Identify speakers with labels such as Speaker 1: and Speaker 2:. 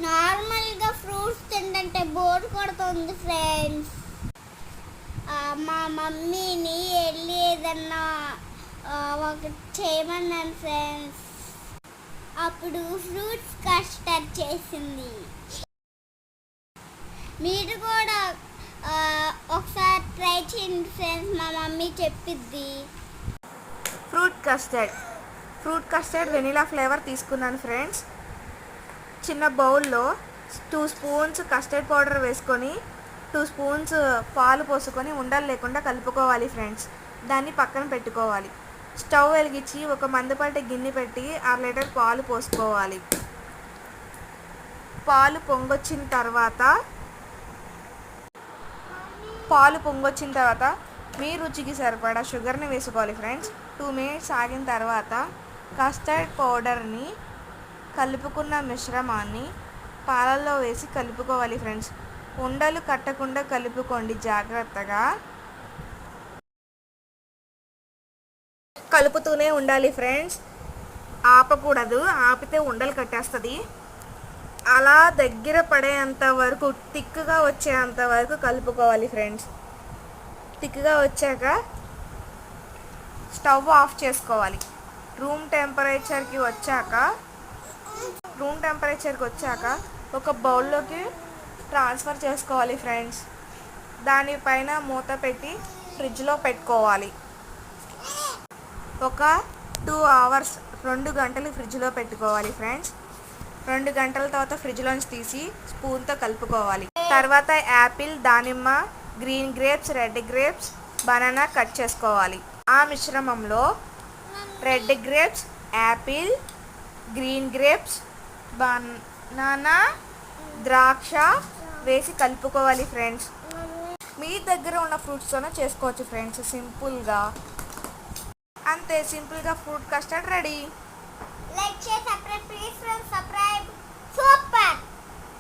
Speaker 1: నార్మల్గా ఫ్రూట్స్ తింటే బోర్ కొడుతుంది ఫ్రెండ్స్. మా మమ్మీని వెళ్ళి ఏదన్నా ఒకటి చేయమన్నాను ఫ్రెండ్స్. అప్పుడు ఫ్రూట్స్ కస్టర్డ్ చేసింది. మీరు కూడా ఒకసారి ట్రై చేయండి ఫ్రెండ్స్, మా మమ్మీ చెప్పిద్ది.
Speaker 2: ఫ్రూట్ కస్టర్డ్ వెనిలా ఫ్లేవర్ తీసుకున్నాను ఫ్రెండ్స్. చిన్న బౌల్లో 2 స్పూన్స్ కస్టర్డ్ పౌడర్ వేసుకొని 2 స్పూన్స్ పాలు పోసుకొని ఉండలు లేకుండా కలుపుకోవాలి ఫ్రెండ్స్. దాన్ని పక్కన పెట్టుకోవాలి. స్టవ్ వెలిగించి ఒక మందపాటి గిన్నె పెట్టి 1/2 లీటర్ పాలు పోసుకోవాలి. పాలు పొంగొచ్చిన తర్వాత మీ రుచికి సరిపడా షుగర్ని వేసుకోవాలి ఫ్రెండ్స్. 2 మినిట్స్ ఆగిన తర్వాత కస్టర్డ్ పౌడర్ని కలుపుకున్న మిశ్రమాన్ని పాలల్లో వేసి కలుపుకోవాలి ఫ్రెండ్స్. ఉండలు కట్టకుండా కలుపుకోండి జాగ్రత్తగా. కలుపుతూనే ఉండాలి ఫ్రెండ్స్, ఆపకూడదు. ఆపితే ఉండలు కట్టేస్తుంది. అలా దగ్గర పడేంత వరకు, థిక్గా వచ్చేంత వరకు కలుపుకోవాలి ఫ్రెండ్స్. థిక్గా వచ్చాక స్టవ్ ఆఫ్ చేసుకోవాలి. రూమ్ టెంపరేచర్కి వచ్చాక ఒక బౌల్లోకి ట్రాన్స్ఫర్ చేసుకోవాలి ఫ్రెండ్స్. దానిపైన మూత పెట్టి ఫ్రిడ్జ్లో పెట్టుకోవాలి. ఒక 2 అవర్స్ 2 గంటలు ఫ్రిడ్జ్లో పెట్టుకోవాలి ఫ్రెండ్స్. 2 గంటల తర్వాత ఫ్రిడ్జ్లోంచి తీసి స్పూన్తో కలుపుకోవాలి. తర్వాత యాపిల్, దానిమ్మ, green grapes, red grapes, banana cut చేసుకోవాలి. ఆ మిశ్రమంలో red grapes, Apple, green grapes, banana, ద్రాక్ష వేసి కలుపుకోవాలి ఫ్రెండ్స్. మీ దగ్గర ఉన్న ఫ్రూట్స్తోనే చేసుకోవచ్చు ఫ్రెండ్స్ సింపుల్గా. అంతే, సింపుల్గా ఫ్రూట్ కస్టర్డ్ రెడీ.
Speaker 1: లైక్ చేసి సబ్స్క్రైబ్ ప్లీజ్ ఫ్రెండ్స్, సబ్స్క్రైబ్.